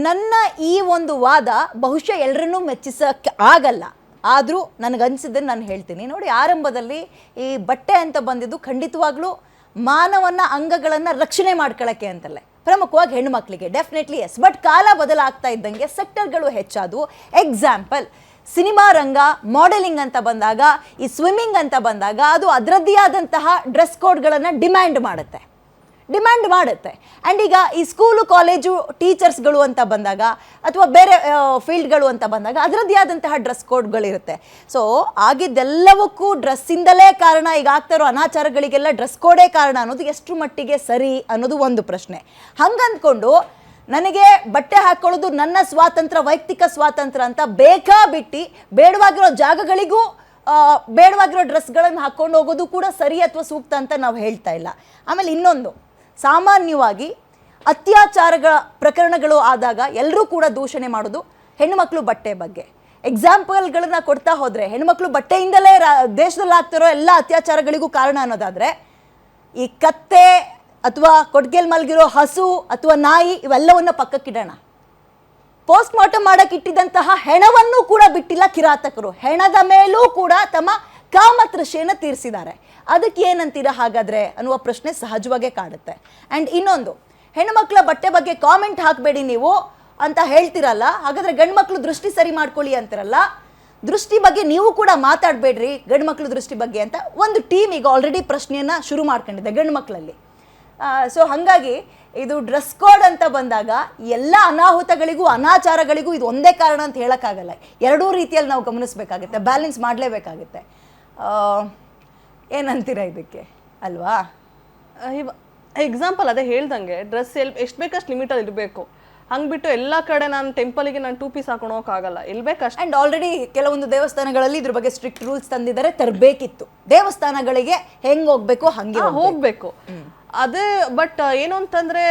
ನನ್ನ ಈ ಒಂದು ವಾದ ಬಹುಶಃ ಎಲ್ಲರನ್ನೂ ಮೆಚ್ಚಿಸಕ್ಕೆ ಆಗಲ್ಲ. ಆದರೂ ನನಗನ್ಸಿದ್ದನ್ನು ನಾನು ಹೇಳ್ತೀನಿ. ನೋಡಿ, ಆರಂಭದಲ್ಲಿ ಈ ಬಟ್ಟೆ ಅಂತ ಬಂದಿದ್ದು ಖಂಡಿತವಾಗ್ಲೂ ಮಾನವನ ಅಂಗಗಳನ್ನು ರಕ್ಷಣೆ ಮಾಡ್ಕೊಳ್ಳೋಕ್ಕೆ ಅಂತಲೇ, ಪ್ರಮುಖವಾಗಿ ಹೆಣ್ಣು ಮಕ್ಕಳಿಗೆ ಡೆಫಿನೆಟ್ಲಿ ಎಸ್. ಬಟ್ ಕಾಲ ಬದಲಾಗ್ತಾ ಇದ್ದಂಗೆ ಸೆಕ್ಟರ್ಗಳು ಹೆಚ್ಚಾದವು. ಎಕ್ಸಾಂಪಲ್, ಸಿನಿಮಾ ರಂಗ, ಮಾಡೆಲಿಂಗ್ ಅಂತ ಬಂದಾಗ, ಈ ಸ್ವಿಮ್ಮಿಂಗ್ ಅಂತ ಬಂದಾಗ ಅದು ಅದರದ್ದೇ ಆದಂತಹ ಡ್ರೆಸ್ ಕೋಡ್ಗಳನ್ನು ಡಿಮ್ಯಾಂಡ್ ಮಾಡುತ್ತೆ. ಆ್ಯಂಡ್ ಈಗ ಈ ಸ್ಕೂಲು ಕಾಲೇಜು ಟೀಚರ್ಸ್ಗಳು ಅಂತ ಬಂದಾಗ ಅಥವಾ ಬೇರೆ ಫೀಲ್ಡ್ಗಳು ಅಂತ ಬಂದಾಗ ಅದರದ್ದೇ ಆದಂತಹ ಡ್ರೆಸ್ ಕೋಡ್ಗಳಿರುತ್ತೆ. ಸೊ ಆಗಿದ್ದೆಲ್ಲವಕ್ಕೂ ಡ್ರೆಸ್ಸಿಂದಲೇ ಕಾರಣ, ಈಗ ಆಗ್ತಾ ಇರೋ ಅನಾಚಾರಗಳಿಗೆಲ್ಲ ಡ್ರೆಸ್ ಕೋಡೇ ಕಾರಣ ಅನ್ನೋದು ಎಷ್ಟು ಮಟ್ಟಿಗೆ ಸರಿ ಅನ್ನೋದು ಒಂದು ಪ್ರಶ್ನೆ. ಹಂಗಂದ್ಕೊಂಡು ನನಗೆ ಬಟ್ಟೆ ಹಾಕ್ಕೊಳ್ಳೋದು ನನ್ನ ಸ್ವಾತಂತ್ರ್ಯ, ವೈಯಕ್ತಿಕ ಸ್ವಾತಂತ್ರ್ಯ ಅಂತ ಬೇಕಾಬಿಟ್ಟು ಬೇಡವಾಗಿರೋ ಜಾಗಗಳಿಗೂ ಬೇಡವಾಗಿರೋ ಡ್ರೆಸ್ಗಳನ್ನು ಹಾಕ್ಕೊಂಡು ಹೋಗೋದು ಕೂಡ ಸರಿ ಅಥವಾ ಸೂಕ್ತ ಅಂತ ನಾವು ಹೇಳ್ತಾ ಇಲ್ಲ. ಆಮೇಲೆ ಇನ್ನೊಂದು, ಸಾಮಾನ್ಯವಾಗಿ ಅತ್ಯಾಚಾರಗಳ ಪ್ರಕರಣಗಳು ಆದಾಗ ಎಲ್ಲರೂ ಕೂಡ ದೂಷಣೆ ಮಾಡೋದು ಹೆಣ್ಣುಮಕ್ಕಳು ಬಟ್ಟೆ ಬಗ್ಗೆ. ಎಕ್ಸಾಂಪಲ್ಗಳನ್ನ ಕೊಡ್ತಾ ಹೋದರೆ ಹೆಣ್ಣುಮಕ್ಕಳು ಬಟ್ಟೆಯಿಂದಲೇ ದೇಶದಲ್ಲಿ ಆಗ್ತಿರೋ ಎಲ್ಲ ಅತ್ಯಾಚಾರಗಳಿಗೂ ಕಾರಣ ಅನ್ನೋದಾದರೆ, ಈ ಕತ್ತೆ ಅಥವಾ ಕೊಡ್ಗೆಲ್ ಮಲಗಿರೋ ಹಸು ಅಥವಾ ನಾಯಿ ಇವೆಲ್ಲವನ್ನ ಪಕ್ಕಕ್ಕಿಡೋಣ. ಪೋಸ್ಟ್ ಮಾರ್ಟಮ್ ಮಾಡಕ್ಕೆ ಇಟ್ಟಿದ್ದಂತಹ ಹೆಣವನ್ನು ಕೂಡ ಬಿಟ್ಟಿಲ್ಲ ಕಿರಾತಕರು. ಹೆಣದ ಮೇಲೂ ಕೂಡ ತಮ್ಮ ಕಾಮತೃಷೆಯನ್ನು ತೀರಿಸಿದ್ದಾರೆ. ಅದಕ್ಕೆ ಏನಂತೀರ ಹಾಗಾದರೆ ಅನ್ನುವ ಪ್ರಶ್ನೆ ಸಹಜವಾಗೇ ಕಾಡುತ್ತೆ. ಆ್ಯಂಡ್ ಇನ್ನೊಂದು, ಹೆಣ್ಣುಮಕ್ಕಳ ಬಟ್ಟೆ ಬಗ್ಗೆ ಕಾಮೆಂಟ್ ಹಾಕಬೇಡಿ ನೀವು ಅಂತ ಹೇಳ್ತಿರಲ್ಲ, ಹಾಗಾದರೆ ಗಂಡು ಮಕ್ಕಳು ದೃಷ್ಟಿ ಸರಿ ಮಾಡ್ಕೊಳ್ಳಿ ಅಂತಿರಲ್ಲ. ದೃಷ್ಟಿ ಬಗ್ಗೆ ನೀವು ಕೂಡ ಮಾತಾಡಬೇಡ್ರಿ, ಗಂಡು ಮಕ್ಕಳು ದೃಷ್ಟಿ ಬಗ್ಗೆ ಅಂತ ಒಂದು ಟೀಮ್ ಈಗ ಆಲ್ರೆಡಿ ಪ್ರಶ್ನೆಯನ್ನು ಶುರು ಮಾಡ್ಕೊಂಡಿದೆ ಗಂಡು ಮಕ್ಕಳಲ್ಲಿ. ಸೊ ಹಾಗಾಗಿ ಇದು ಡ್ರೆಸ್ ಕೋಡ್ ಅಂತ ಬಂದಾಗ ಎಲ್ಲ ಅನಾಹುತಗಳಿಗೂ ಅನಾಚಾರಗಳಿಗೂ ಇದು ಒಂದೇ ಕಾರಣ ಅಂತ ಹೇಳೋಕ್ಕಾಗಲ್ಲ. ಎರಡೂ ರೀತಿಯಲ್ಲಿ ನಾವು ಗಮನಿಸಬೇಕಾಗುತ್ತೆ, ಬ್ಯಾಲೆನ್ಸ್ ಮಾಡಲೇಬೇಕಾಗುತ್ತೆ. ಏನಂತೀರ ಇದಕ್ಕೆ ಅಲ್ವಾ? ಎಕ್ಸಾಂಪಲ್ ಅದೇ ಹೇಳ್ದಂಗೆ ಡ್ರೆಸ್ ಎಷ್ಟು ಬೇಕಷ್ಟು ಲಿಮಿಟಲ್ಲಿ ಇರಬೇಕು. ಹಂಗೆ ಬಿಟ್ಟು ಎಲ್ಲ ಕಡೆ ನಾನು ಟೆಂಪಲ್ಗೆ ನಾನು 2 ಪೀಸ್ ಹಾಕೊಂಡು ಹೋಗೋಕ್ಕಾಗಲ್ಲ, ಇಲ್ಲಿ ಬೇಕಷ್ಟು. ಆ್ಯಂಡ್ ಆಲ್ರೆಡಿ ಕೆಲವೊಂದು ದೇವಸ್ಥಾನಗಳಲ್ಲಿ ಇದ್ರ ಬಗ್ಗೆ ಸ್ಟ್ರಿಕ್ಟ್ ರೂಲ್ಸ್ ತಂದಿದ್ದಾರೆ, ತರಬೇಕಿತ್ತು. ದೇವಸ್ಥಾನಗಳಿಗೆ ಹೆಂಗೆ ಹೋಗ್ಬೇಕು ಹಂಗೆ ಹೋಗಬೇಕು. ಅದೇ ಬಟ್ ಏನು ಅಂತಂದ್ರೆ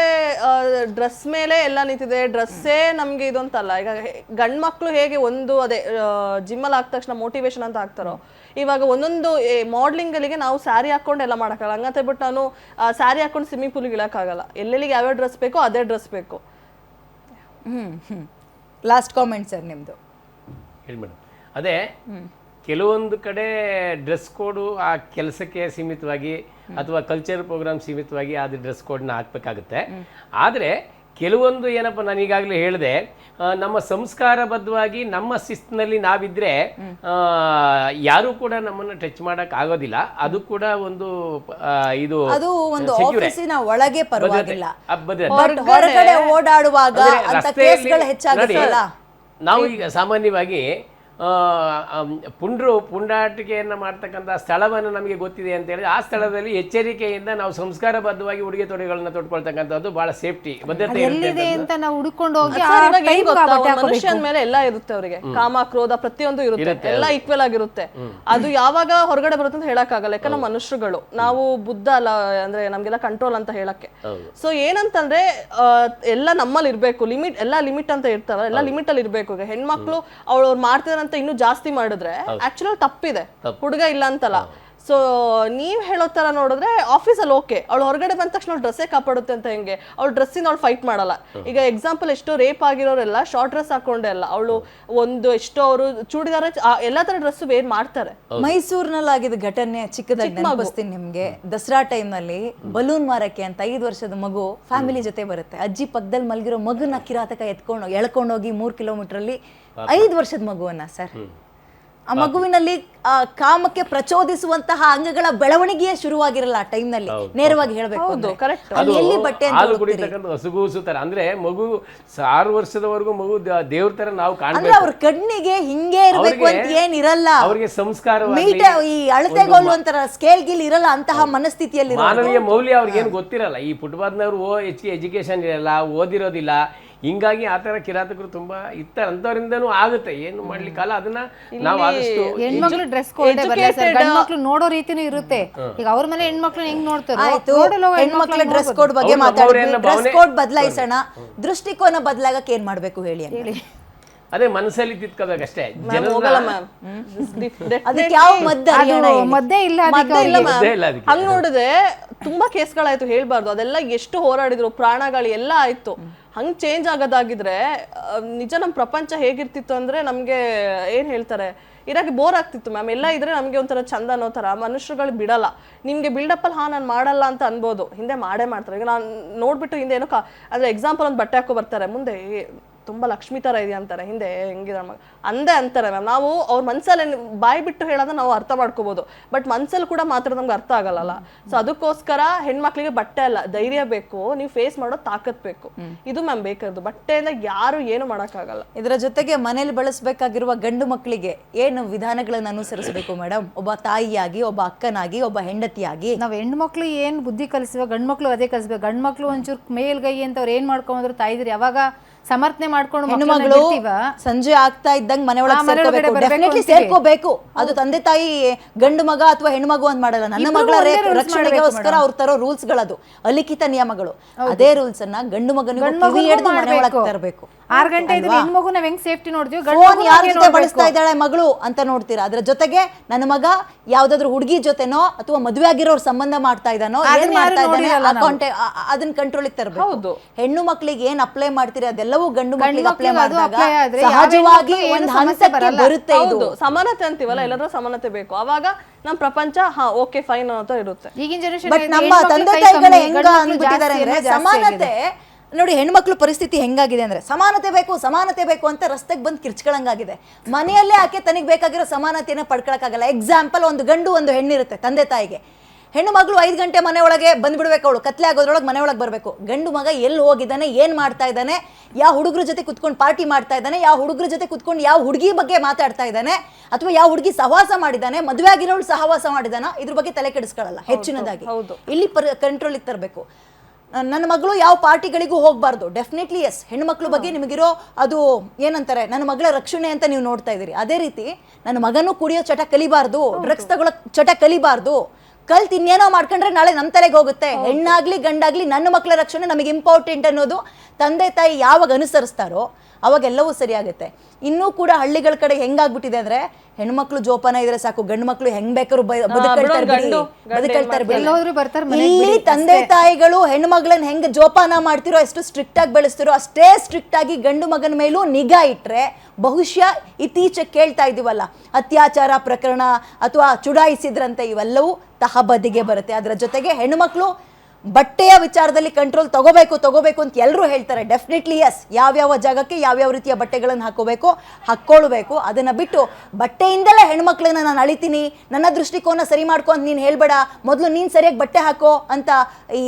ಡ್ರೆಸ್ ಮೇಲೆ ಎಲ್ಲ ನಿಂತಿದೆ, ಡ್ರೆಸ್ಸೇ ನಮಗೆ ಇದು ಅಂತಲ್ಲ. ಈಗ ಗಂಡು ಮಕ್ಕಳು ಹೇಗೆ ಒಂದು ಅದೇ ಜಿಮ್ಮಲ್ಲಿ ಆದ ತಕ್ಷಣ ಮೋಟಿವೇಶನ್ ಅಂತ ಹಾಕ್ತಾರೋ, ಇವಾಗ ಒಂದೊಂದು ಮಾಡ್ಲಿಂಗಲ್ಲಿಗೆ ನಾವು ಸ್ಯಾರಿ ಹಾಕೊಂಡು ಎಲ್ಲ ಮಾಡೋಕ್ಕಾಗಲ್ಲ. ಹಂಗಂತ ಬಿಟ್ಟು ನಾನು ಸ್ಯಾರಿ ಹಾಕೊಂಡು ಸ್ವಿಮ್ಮಿಂಗ್ ಪೂಲಿಗೆ ಇಳಕ್ಕಾಗಲ್ಲ. ಎಲ್ಲೆಲ್ಲಿಗೆ ಯಾವ್ಯಾವ ಡ್ರೆಸ್ ಬೇಕೋ ಅದೇ ಡ್ರೆಸ್ ಬೇಕು. ಲಾಸ್ಟ್ ಕಾಮೆಂಟ್ ಸರ್ ನಿಮ್ಮದು ಹೇಳಿ ಮೇಡಮ್. ಅದೇ ಕೆಲವೊಂದು ಕಡೆ ಡ್ರೆಸ್ ಕೋಡು ಆ ಕೆಲಸಕ್ಕೆ ಸೀಮಿತವಾಗಿ ಅಥವಾ ಕಲ್ಚರ್ ಪ್ರೋಗ್ರಾಮ್ ಸೀಮಿತವಾಗಿ ಅದು ಡ್ರೆಸ್ ಕೋಡ್ನ ಹಾಕಬೇಕಾಗುತ್ತೆ. ಆದರೆ ಕೆಲವೊಂದು ಏನಪ್ಪ, ನಾನು ಈಗಾಗಲೇ ಹೇಳಿದೆ, ನಮ್ಮ ಸಂಸ್ಕಾರಬದ್ಧವಾಗಿ ನಮ್ಮ ಶಿಸ್ತಿನಲ್ಲಿ ನಾವಿದ್ರೆ ಯಾರು ಕೂಡ ನಮ್ಮನ್ನು ಟಚ್ ಮಾಡಕ್ ಆಗೋದಿಲ್ಲ. ಅದು ಕೂಡ ಒಂದು ಇದು ಅದು ಒಂದು ಆಫೀಸಿನ ಒಳಗೆ ಪರವಾಗಿಲ್ಲ, ಹೊರಗಡೆ ಓಡಾಡುವಾಗ ಅಂತ ಕೇಸ್ಗಳು ಹೆಚ್ಚಾಗುತ್ತಲ್ಲ. ನಾವು ಈಗ ಸಾಮಾನ್ಯವಾಗಿ ಪುಂಡಾಟಿಕೆಯನ್ನು ಮಾಡ್ತಕ್ಕಂಥ ಸ್ಥಳವನ್ನು ನಮಗೆ ಗೊತ್ತಿದೆ ಅಂತ ಹೇಳಿದ್ರೆ ಆ ಸ್ಥಳದಲ್ಲಿ ಎಚ್ಚರಿಕೆಯಿಂದ ನಾವು ಸಂಸ್ಕಾರಬದ್ಧವಾಗಿ ಉಡುಗೆ ತೊಡುಗೆಗಳನ್ನ ತೊಟ್ಕೊಳ್ತಕ್ಕಂಥದ್ದು ಬಹಳ ಸೇಫ್ಟಿ ಭದ್ರತೆ ಅಂತ ನಾವು ಹುಡುಕೊಂಡು ಹೋಗಿ ಮನುಷ್ಯನ ಮೇಲೆ ಎಲ್ಲ ಇರುತ್ತೆ, ಅವರಿಗೆ ಕಾಮ ಕ್ರೋಧ ಪ್ರತಿಯೊಂದು ಇರುತ್ತೆ, ಎಲ್ಲ ಈಕ್ವಲ್ ಆಗಿರುತ್ತೆ. ಅದು ಯಾವಾಗ ಹೊರಗಡೆ ಬರುತ್ತೆ ಅಂತ ಹೇಳಕ್ಕಾಗಲ್ಲ, ಯಾಕಂದ್ರೆ ಮನುಷ್ಯರುಗಳು ನಾವು ಬುದ್ಧ ಅಲ್ಲ, ಅಂದ್ರೆ ನಮ್ಗೆಲ್ಲ ಕಂಟ್ರೋಲ್ ಅಂತ ಹೇಳಕ್ಕೆ. ಸೊ ಏನಂತಂದ್ರೆ ಎಲ್ಲ ನಮ್ಮಲ್ಲಿ ಇರ್ಬೇಕು, ಲಿಮಿಟ್ ಎಲ್ಲ ಲಿಮಿಟ್ ಅಂತ ಇರ್ತಾವ, ಎಲ್ಲ ಲಿಮಿಟ್ ಅಲ್ಲಿ ಇರ್ಬೇಕು. ಈಗ ಹೆಣ್ಮಕ್ಳು ಅವ್ರು ಮಾಡ್ತಿದಾರೆ ಅಂತ ಇನ್ನೂ ಜಾಸ್ತಿ ಮಾಡಿದ್ರೆ ಆಕ್ಚುಲಿ ತಪ್ಪಿದೆ, ಹುಡುಗ ಇಲ್ಲ ಅಂತಲ್ಲ. ಸೊ ನೀವ್ ಹೇಳೋ ತರ ನೋಡಿದ್ರೆ ಆಫೀಸಲ್ಲಿ ಓಕೆ, ಅವಳು ಹೊರಗಡೆ ಬಂದ ತಕ್ಷಣ ಅವ್ಳು ಡ್ರೆಸ್ಸೇ ಕಾಪಾಡುತ್ತೆ ಅಂತ ಹೆಂಗೆ? ಅವಳು ಡ್ರೆಸ್ಸಿಂದ ಅವಳು ಫೈಟ್ ಮಾಡಲ್ಲ. ಈಗ ಎಕ್ಸಾಂಪಲ್ ಎಷ್ಟೋ ರೇಪ್ ಆಗಿರೋರೆಲ್ಲ ಶಾರ್ಟ್ ಡ್ರೆಸ್ ಹಾಕೊಂಡೆ ಅಲ್ಲ, ಅವಳು ಒಂದು ಎಷ್ಟೋ ಅವರು ಚೂಡಿದಾರ ಎಲ್ಲಾ ತರ ಡ್ರೆಸ್ ವೇರ್ ಮಾಡ್ತಾರೆ. ಮೈಸೂರಿನಲ್ಲಿ ಆಗಿದ ಘಟನೆ ಚಿಕ್ಕದಾಗಿ ನೆನಪಿಸ್ತೀನಿ ನಿಮ್ಗೆ. ದಸರಾ ಟೈಮ್ ನಲ್ಲಿ ಬಲೂನ್ ಮಾರಕ್ಕೆ ಅಂತ 5 ವರ್ಷದ ಮಗು ಫ್ಯಾಮಿಲಿ ಜೊತೆ ಬರುತ್ತೆ. ಅಜ್ಜಿ ಪಕ್ಕದಲ್ಲಿ ಮಲಗಿರೋ ಮಗುನ ಕಿರಾತಕ ಎಳ್ಕೊಂಡೋಗಿ 3 ಕಿಲೋಮೀಟರ್ ಅಲ್ಲಿ 5 ವರ್ಷದ ಮಗುವನ್ನ ಸರ್, ಆ ಮಗುವಿನಲ್ಲಿ ಕಾಮಕ್ಕೆ ಪ್ರಚೋದಿಸುವಂತಹ ಅಂಗಗಳ ಬೆಳವಣಿಗೆಯೇ ಶುರುವಾಗಿರಲ್ಲ ಆ ಟೈಮ್ ನಲ್ಲಿ. ನೇರವಾಗಿ ಹೇಳ್ಬೇಕು ಎಲ್ಲಿ ಬಟ್ಟೆ ಹಸುಗೂಸುತ್ತಾರೆ ಅಂದ್ರೆ ಮಗು 6 ವರ್ಷದವರೆಗೂ ಮಗು ದೇವ್ರ ತರ ನಾವು ಅಂದ್ರೆ ಅವ್ರ ಕಣ್ಣಿಗೆ ಹಿಂಗೆ ಇರ್ಬೇಕು ಅಂತ ಏನಿರಲ್ಲ, ಅವ್ರಿಗೆ ಸಂಸ್ಕಾರ ಈ ಅಳತೆಗೋಲು ಅಂತಾರ ಸ್ಕೇಲ್ ಗಿಲ್ ಇರಲ್ಲ, ಅಂತಹ ಮನಸ್ಥಿತಿಯಲ್ಲಿ ಮಾನವೀಯ ಮೌಲ್ಯ ಅವ್ರಿಗೇನು ಗೊತ್ತಿರಲ್ಲ. ಈ ಫುಟ್ಪಾತ್ನವ್ರು ಹೆಚ್ಚಿಗೆ ಎಜುಕೇಶನ್ ಇರಲ್ಲ, ಓದಿರೋದಿಲ್ಲ, ಹಿಂಗಾಗಿ ಆ ತರ ಕಿರಾತಕರು ತುಂಬಾ ಇರ್ತಾರೆ. ಅಂತವರಿಂದನೂ ಆಗುತ್ತೆ, ಏನು ಮಾಡ್ಲಿಕ್ಕಲ್ಲ. ಅದನ್ನ ನಾವು ಆದಷ್ಟು ಹೆಣ್ಮಕ್ಳು ಡ್ರೆಸ್ ಕೋಡ್ ಗಂಡ್ಮಕ್ಳು ನೋಡೋ ರೀತಿನೂ ಇರುತ್ತೆ. ಈಗ ಅವ್ರ ಮೇಲೆ ಹೆಣ್ಮಕ್ಳು ಹೆಂಗ್ ನೋಡ್ತಾರೆ, ಹೆಣ್ಮಕ್ಳ ಡ್ರೆಸ್ ಕೋಡ್ ಬಗ್ಗೆ ಮಾತಾಡಿದ್ವಿ. ಡ್ರೆಸ್ ಕೋಡ್ ಬದಲಾಯಿಸೋಣ, ದೃಷ್ಟಿಕೋನ ಬದಲಾಗಕ್ಕೆ ಏನ್ ಮಾಡ್ಬೇಕು ಹೇಳಿ. ಅದೇ ಮನಸ್ಸಲ್ಲಿ ತಿತ್ಕೋಬೇಕಷ್ಟೇ. ಹೋಗಲ್ಲ ಮ್ಯಾಮ್. ಅದಕ್ಕೆ ಯಾವ ಮದ್ದು ಹರಿಯಾಣ ಹೇಳಿ? ಮದ್ದೇ ಇಲ್ಲ ಮದ್ದೇ ಇಲ್ಲ ಮ್ಯಾಮ್. ಮದ್ದೇ ಇಲ್ಲ ಅದಕ್ಕೆ. ಹಂಗ್ ನೋಡಿದ್ರೆ ತುಂಬಾ ಕೇಸ್ಗಳಾಯ್ತು, ಹೇಳ್ಬಾರ್ದು. ಅದೆಲ್ಲ ಎಷ್ಟು ಹೋರಾಡಿದ್ರು, ಪ್ರಾಣಗಳು ಎಲ್ಲ ಆಯ್ತು. ಹಂಗ್ ಚೇಂಜ್ ಆಗೋದಾಗಿದ್ರೆ ನಿಜ ನಮ್ ಪ್ರಪಂಚ ಹೇಗಿರ್ತಿತ್ತು ಅಂದ್ರೆ ನಮ್ಗೆ ಏನ್ ಹೇಳ್ತಾರೆ, ಇರಾಗಿ ಬೋರ್ ಆಗ್ತಿತ್ತು ಮ್ಯಾಮ್. ಎಲ್ಲ ಇದ್ರೆ ನಮ್ಗೆ ಒಂಥರ ಚಂದ ಅನ್ನೋ ತರ. ಮನುಷ್ಯಗಳು ಬಿಡಲ್ಲ. ನಿಮ್ಗೆ ಬಿಲ್ಡಪ್ ಅಲ್ಲಿ ನಾನು ಮಾಡಲ್ಲ ಅಂತ ಅನ್ಬೋದು, ಹಿಂದೆ ಮಾಡೇ ಮಾಡ್ತಾರೆ. ಈಗ ನಾನು ನೋಡ್ಬಿಟ್ಟು ಹಿಂದೆ ಏನೋ ಅಂದ್ರೆ ಎಕ್ಸಾಂಪಲ್ ಒಂದು ಬಟ್ಟೆ ಹಾಕೋ ಬರ್ತಾರೆ, ಮುಂದೆ ತುಂಬಾ ಲಕ್ಷ್ಮಿ ತರ ಇದೆಯಾ ಅಂತಾರೆ, ಹಿಂದೆ ಹೆಂಗಿದೆ ಅಂದೇ ಅಂತಾರೆ ಮ್ಯಾಮ್. ನಾವು ಅವ್ರ ಮನ್ಸಲ್ಲಿ ಬಾಯಿ ಬಿಟ್ಟು ಹೇಳೋದನ್ನ ನಾವು ಅರ್ಥ ಮಾಡ್ಕೋಬಹುದು, ಬಟ್ ಮನ್ಸಲ್ಲಿ ಕೂಡ ಮಾತ್ರ ನಮ್ಗೆ ಅರ್ಥ ಆಗಲ್ಲ. ಸೊ ಅದಕ್ಕೋಸ್ಕರ ಹೆಣ್ಮಕ್ಳಿಗೆ ಬಟ್ಟೆ ಅಲ್ಲ, ಧೈರ್ಯ ಬೇಕು, ನೀವು ಫೇಸ್ ಮಾಡೋ ತಾಕತ್ ಬೇಕು. ಇದು ಮ್ಯಾಮ್ ಬೇಕಾದ್ದು. ಬಟ್ಟೆಯಿಂದ ಯಾರು ಏನು ಮಾಡಕ್ಕಾಗಲ್ಲ. ಇದರ ಜೊತೆಗೆ ಮನೇಲಿ ಬಳಸಬೇಕಾಗಿರುವ ಗಂಡು ಮಕ್ಕಳಿಗೆ ಏನು ವಿಧಾನಗಳನ್ನು ಅನುಸರಿಸಬೇಕು ಮೇಡಮ್? ಒಬ್ಬ ತಾಯಿಯಾಗಿ, ಒಬ್ಬ ಅಕ್ಕನಾಗಿ, ಒಬ್ಬ ಹೆಂಡತಿಯಾಗಿ ನಾವ್ ಹೆಣ್ಮಕ್ಳು ಏನ್ ಬುದ್ಧಿ ಕಲಿಸುವ ಗಂಡ್ ಮಕ್ಳು ಅದೇ ಕಲಿಸ್ಬೇಕು. ಗಂಡ್ ಮಕ್ಳು ಒಂಚೂರು ಮೇಲ್ಗೈ ಅಂತ ಅವ್ರು ಏನ್ ಮಾಡ್ಕೊಂಡ್ರು ತಾಯಿದ್ರು ಯಾವಾಗ ಸಮರ್ಥನೆ ಮಾಡ್ಕೊಂಡು ಹೆಣ್ಣುಮಗಳು ಸಂಜೆ ಆಗ್ತಾ ಇದ್ದಂಗ್ ಮನೆ ಒಳಗೆ ಡೆಫಿನೆಟ್ಲಿ ಸೇರ್ಕೋಬೇಕು. ಅದು ತಂದೆ ತಾಯಿ ಗಂಡು ಮಗ ಅಥವಾ ಹೆಣ್ಣು ಮಗು ಅಂತ ಮಾಡಲ್ಲ. ನನ್ನ ಮಗಳ ರಕ್ಷಣೆಗೋಸ್ಕರ ಅವ್ರು ತರೋ ರೂಲ್ಸ್ ಗಳದು, ಅಲಿಖಿತ ನಿಯಮಗಳು. ಅದೇ ರೂಲ್ಸ್ ಅನ್ನ ಗಂಡು ಮಗನಿಗೂ ಮನೆ ಒಳಗೆ ತರಬೇಕು. 6 ಗಂಟೆ ಇದ್ರೆ ಹೆಣ್ಮಗು ನಾವ್ ಹೆಂಗ್ ಸೇಫ್ಟಿ ನೋಡ್ತೀವಿ, ಫೋನ್ ಯಾರ ಜೊತೆ ಬಳಸ್ತಾ ಇದ್ದಾಳೆ ಮಗಳು ಅಂತ ನೋಡ್ತೀರಾ. ಅದ್ರ ಜೊತೆಗೆ ನನ್ನ ಮಗ ಯಾವ್ದಾದ್ರು ಹುಡುಗಿ ಜೊತೆನೋ ಅಥವಾ ಮದುವೆ ಆಗಿರೋರ್ ಸಂಬಂಧ ಮಾಡ್ತಾ ಇದ್ದಾನೋ, ಏನ್ ಮಾಡ್ತಾ ಇದ್ದಾನೆ ಅದನ್ನ ಕಂಟ್ರೋಲಿಗೆ ತರಬೇಕು. ಹೆಣ್ಣು ಮಕ್ಳಿಗೆ ಏನ್ ಅಪ್ಲೈ ಮಾಡ್ತೀರಿ ಅದೆಲ್ಲವೂ ಗಂಡು ಮಕ್ಳಿಗೆ ಅಪ್ಲೈ ಮಾಡಿದಾಗ ಸಹಜವಾಗಿ ಒಂದ್ ಹಂತಕ್ಕೆ ಬರುತ್ತೆ. ಇದು ಸಮಾನತೆ ಅಂತೀವಲ್ಲ, ಎಲ್ಲರೂ ಸಮಾನತೆ ಬೇಕು. ಅವಾಗ ನಮ್ ಪ್ರಪಂಚ ಓಕೆ ಫೈನ್ ಅಂತ ಇರುತ್ತೆ. ಈಗಿನ ಜನರೇಷನ್ ಬಟ್ ನಮ್ಮ ತಂದೆ ತಾಯಿಗಳೇ ಹೆಂಗ ಅಂದ್ಬಿಟ್ಟಿದ್ದಾರೆ ಅಂದ್ರೆ ಸಮಾನತೆ ನೋಡಿ. ಹೆಣ್ಮಕ್ಳು ಪರಿಸ್ಥಿತಿ ಹೆಂಗಾಗಿದೆ ಅಂದ್ರೆ ಸಮಾನತೆ ಬೇಕು ಸಮಾನತೆ ಬೇಕು ಅಂತ ರಸ್ತೆಗೆ ಬಂದು ಕಿರ್ಚ್ಕೊಳಂಗಾಗಿದೆ. ಮನೆಯಲ್ಲೇ ಆಕೆ ತನಗೆ ಬೇಕಾಗಿರೋ ಸಮಾನತೆಯನ್ನ ಪಡ್ಕೊಳಕ್ಕಾಗಲ್ಲ. ಎಕ್ಸಾಂಪಲ್, ಒಂದು ಗಂಡು ಒಂದು ಹೆಣ್ಣಿರುತ್ತೆ ತಂದೆ ತಾಯಿಗೆ. ಹೆಣ್ಣು ಮಗಳು 5 ಗಂಟೆ ಮನೆ ಒಳಗೆ ಬಂದ್ಬಿಡ್ಬೇಕು, ಅವಳು ಕತ್ಲೆ ಆಗೋದ್ರೊಳಗೆ ಮನೆ ಒಳಗೆ ಬರಬೇಕು. ಗಂಡು ಮಗ ಎಲ್ಲಿ ಹೋಗಿದ್ದಾನೆ, ಏನ್ ಮಾಡ್ತಾ ಇದ್ದಾನೆ, ಯಾವ ಹುಡುಗರ ಜೊತೆ ಕುತ್ಕೊಂಡು ಪಾರ್ಟಿ ಮಾಡ್ತಾ ಇದ್ದಾನೆ, ಯಾವ ಹುಡುಗರ ಜೊತೆ ಕುತ್ಕೊಂಡು ಯಾವ ಹುಡುಗಿ ಬಗ್ಗೆ ಮಾತಾಡ್ತಾ ಇದ್ದಾನೆ, ಅಥವಾ ಯಾವ ಹುಡುಗಿ ಸಹವಾಸ ಮಾಡಿದ್ದಾನೆ, ಮದುವೆ ಆಗಿರೋಳು ಸಹವಾಸ ಮಾಡಿದಾನ, ಇದ್ರ ಬಗ್ಗೆ ತಲೆ ಕೆಡಿಸ್ಕೊಳ್ಳಲ್ಲ ಹೆಚ್ಚಿನದಾಗಿ. ಇಲ್ಲಿ ಕಂಟ್ರೋಲ್ ತರಬೇಕು. ನನ್ನ ಮಗಳು ಯಾವ ಪಾರ್ಟಿಗಳಿಗೂ ಹೋಗಬಾರ್ದು. ಡೆಫಿನೆಟ್ಲಿ ಎಸ್, ಹೆಣ್ಮಕ್ಳ ಬಗ್ಗೆ ನಿಮಗಿರೋ ಅದು ಏನಂತಾರೆ, ನನ್ನ ಮಗಳ ರಕ್ಷಣೆ ಅಂತ ನೀವು ನೋಡ್ತಾ ಇದ್ದೀರಿ. ಅದೇ ರೀತಿ ನನ್ನ ಮಗನೂ ಕುಡಿಯೋ ಚಟ ಕಲಿಬಾರ್ದು, ಡ್ರಗ್ಸ್ ತಗೊಳ್ಳೋ ಚಟ ಕಲಿಬಾರ್ದು. ಕಲ್ತ್ ಇನ್ನೇನೋ ಮಾಡ್ಕೊಂಡ್ರೆ ನಾಳೆ ನಮ್ಮ ತಲೆಗೆ ಹೋಗುತ್ತೆ. ಹೆಣ್ಣಾಗ್ಲಿ ಗಂಡಾಗ್ಲಿ ನನ್ನ ಮಕ್ಕಳ ರಕ್ಷಣೆ ನಮಗೆ ಇಂಪಾರ್ಟೆಂಟ್ ಅನ್ನೋದು ತಂದೆ ತಾಯಿ ಯಾವಾಗ ಅನುಸರಿಸ್ತಾರೋ ಅವಾಗೆಲ್ಲವೂ ಸರಿಯಾಗುತ್ತೆ. ಇನ್ನೂ ಕೂಡ ಹಳ್ಳಿಗಳ ಕಡೆ ಹೆಂಗಾಗ್ಬಿಟ್ಟಿದೆ ಅಂದ್ರೆ, ಹೆಣ್ಮಕ್ಳು ಜೋಪಾನ ಇದ್ರೆ ಸಾಕು, ಗಂಡು ಮಕ್ಳು ಹೆಂಗ್ ಬೇಕಾದ್ರು ಬದುಕಳ್ತಾರೆ. ಇಲ್ಲಿ ತಂದೆ ತಾಯಿಗಳು ಹೆಣ್ಣು ಮಗಳನ್ನ ಹೆಂಗ್ ಜೋಪಾನ ಮಾಡ್ತಿರೋ, ಎಷ್ಟು ಸ್ಟ್ರಿಕ್ಟ್ ಆಗಿ ಬೆಳೆಸ್ತಿರೋ ಅಷ್ಟೇ ಸ್ಟ್ರಿಕ್ಟ್ ಆಗಿ ಗಂಡು ಮಗನ ಮೇಲೂ ನಿಗಾ ಇಟ್ರೆ ಬಹುಶಃ ಇತ್ತೀಚೆಗೆ ಕೇಳ್ತಾ ಇದೀವಲ್ಲ ಅತ್ಯಾಚಾರ ಪ್ರಕರಣ ಅಥವಾ ಚುಡಾಯಿಸಿದ್ರಂತೆ, ಇವೆಲ್ಲವೂ ತಹಬದಿಗೆ ಬರುತ್ತೆ. ಅದರ ಜೊತೆಗೆ ಹೆಣ್ಣುಮಕ್ಳು ಬಟ್ಟೆಯ ವಿಚಾರದಲ್ಲಿ ಕಂಟ್ರೋಲ್ ತಗೋಬೇಕು ಅಂತ ಎಲ್ಲರೂ ಹೇಳ್ತಾರೆ. ಡೆಫಿನೆಟ್ಲಿ ಎಸ್, ಯಾವ್ಯಾವ ಜಾಗಕ್ಕೆ ಯಾವ್ಯಾವ ರೀತಿಯ ಬಟ್ಟೆಗಳನ್ನು ಹಾಕ್ಕೊಳ್ಬೇಕು. ಅದನ್ನ ಬಿಟ್ಟು ಬಟ್ಟೆಯಿಂದಲೇ ಹೆಣ್ಮಕ್ಳನ್ನ ನಾನು ಅಳಿತೀನಿ, ನನ್ನ ದೃಷ್ಟಿಕೋನ ಸರಿ ಮಾಡ್ಕೊ ಅಂತ ನೀನು ಹೇಳ್ಬೇಡ, ಮೊದಲು ನೀನು ಸರಿಯಾಗಿ ಬಟ್ಟೆ ಹಾಕೋ ಅಂತ ಈ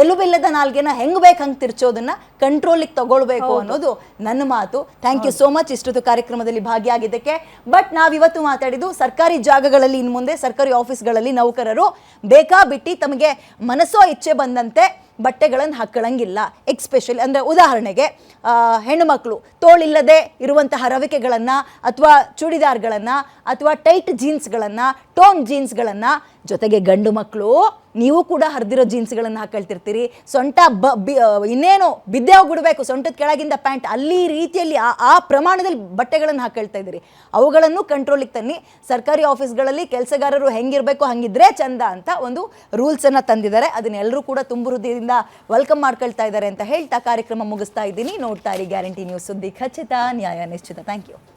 ಎಲುಬಿಲ್ಲದ ನಾಲ್ಗೆನ ಹೆಂಗ್ ಬೇಕು ಹಂಗೆ ತಿರ್ಚೋದನ್ನ ಕಂಟ್ರೋಲಿಗೆ ತಗೊಳ್ಬೇಕು ಅನ್ನೋದು ನನ್ನ ಮಾತು. ಥ್ಯಾಂಕ್ ಯು ಸೋ ಮಚ್ ಇಷ್ಟೊತ್ತು ಕಾರ್ಯಕ್ರಮದಲ್ಲಿ ಭಾಗಿಯಾಗಿದ್ದಕ್ಕೆ. ಬಟ್ ನಾವಿವತ್ತು ಮಾತಾಡಿದ್ದು ಸರ್ಕಾರಿ ಜಾಗಗಳಲ್ಲಿ, ಇನ್ನು ಮುಂದೆ ಸರ್ಕಾರಿ ಆಫೀಸ್ಗಳಲ್ಲಿ ನೌಕರರು ಬೇಕಾಬಿಟ್ಟಿ ತಮಗೆ ಮನಸ್ಸೋ ಇಚ್ಛೆ ಬಂದಂತೆ ಬಟ್ಟೆಗಳನ್ನು ಹಾಕೊಳ್ಳಂಗಿಲ್ಲ. ಎಕ್ಸ್ಪೆಷಲಿ ಅಂದರೆ ಉದಾಹರಣೆಗೆ ಹೆಣ್ಣುಮಕ್ಕಳು ತೋಳಿಲ್ಲದೆ ಇರುವಂತಹ ರವಿಕೆಗಳನ್ನು ಅಥವಾ ಚೂಡಿದಾರ್ಗಳನ್ನು ಅಥವಾ ಟೈಟ್ ಜೀನ್ಸ್ಗಳನ್ನು, ಟೋನ್ ಜೀನ್ಸ್ಗಳನ್ನು, ಜೊತೆಗೆ ಗಂಡು ಮಕ್ಕಳು ನೀವು ಕೂಡ ಹರಿದಿರೋ ಜೀನ್ಸ್ಗಳನ್ನು ಹಾಕೊಳ್ತಿರ್ತೀರಿ. ಸೊಂಟ ಇನ್ನೇನು ಬಿದ್ದೆ ಹೋಗ್ಬಿಡ್ಬೇಕು, ಸೊಂಟದ ಕೆಳಗಿಂದ ಪ್ಯಾಂಟ್, ಅಲ್ಲಿ ರೀತಿಯಲ್ಲಿ ಆ ಪ್ರಮಾಣದಲ್ಲಿ ಬಟ್ಟೆಗಳನ್ನು ಹಾಕೊಳ್ತಾ ಇದ್ದೀರಿ. ಅವುಗಳನ್ನು ಕಂಟ್ರೋಲಿಗೆ ತನ್ನಿ. ಸರ್ಕಾರಿ ಆಫೀಸ್ಗಳಲ್ಲಿ ಕೆಲಸಗಾರರು ಹೆಂಗಿರಬೇಕು ಹಂಗಿದ್ರೆ ಚಂದ ಅಂತ ಒಂದು ರೂಲ್ಸನ್ನು ತಂದಿದ್ದಾರೆ. ಅದನ್ನ ಎಲ್ಲರೂ ಕೂಡ ತುಂಬು ಹೃದಯದಿಂದ ವೆಲ್ಕಮ್ ಮಾಡ್ಕೊಳ್ತಾ ಇದ್ದಾರೆ ಅಂತ ಹೇಳ್ತಾ ಕಾರ್ಯಕ್ರಮ ಮುಗಿಸ್ತಾ ಇದ್ದೀನಿ. ನೋಡ್ತಾ ಇರಿ ಗ್ಯಾರಂಟಿ ನ್ಯೂಸ್, ಸುದ್ದಿ ಖಚಿತ, ನ್ಯಾಯ ನಿಶ್ಚಿತ. Thank you.